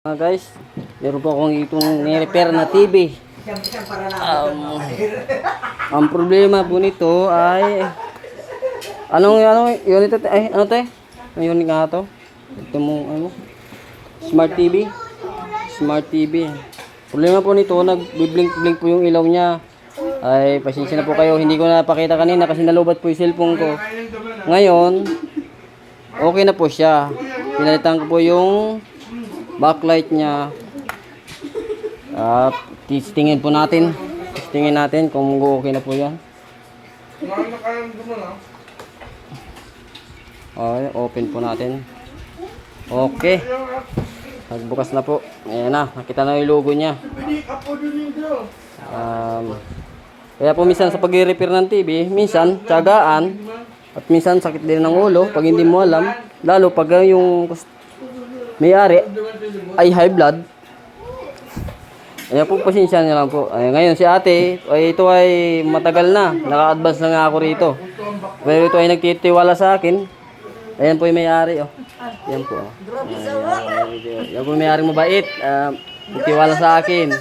Guys, meron po akong itong ni-repair na TV. Ang problema po nito ay anong unit ito? Ay, ano 'to? Ang unit nga to? Ito mo Smart TV. Smart TV. Problema po nito, nag-blink po yung ilaw niya. Ay, pasensya na po kayo, hindi ko napakita kanina kasi nalubat po yung cellphone ko. Ngayon, okay na po siya. Pinalitan ko po yung backlight niya. Testingin po natin. Testingin natin kung okay na po yan. Okay, open po natin. Okay. Nagbukas na po. Ayan na, nakita na yung logo niya. Kaya po minsan sa pag-repair ng TV, minsan tiyagaan at minsan sakit din ng ulo pag hindi mo alam. Lalo pag yung may-ari ay high blood. Ayan po, pasensya niya lang po. Ngayon si ate, ito ay matagal na. Naka-advance na nga ako rito. Pero ito ay nagtitiwala sa akin. Ayan po yung may-ari. Ayan po. Ayan po yung may-ari mabait. Nagtiwala sa akin.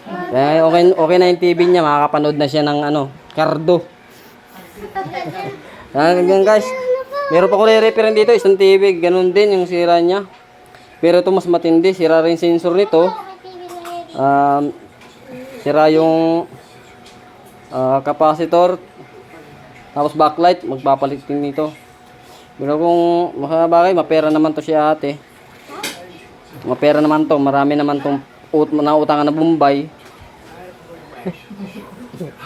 Kaya okay na yung TV niya. Makakapanood na siya ng Cardo. Ganyan guys. Meron pa ko re-repair dito, isang TV, ganun din yung sira niya. Pero ito mas matindi, sira rin sensor nito. Sira yung capacitor. Tapos backlight, magpapalit din nito. Pero kung makabagay, mapera naman to si ate. Mapera naman to, marami naman tong nautangan na Bombay.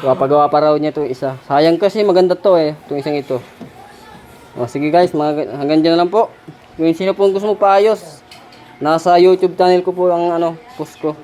Papagawa pa raw niya to isa. Sayang kasi maganda to itong isang ito. Sige guys, hanggang dyan na lang po. Kung sino po gusto mo paayos, nasa YouTube channel ko po ang post ko.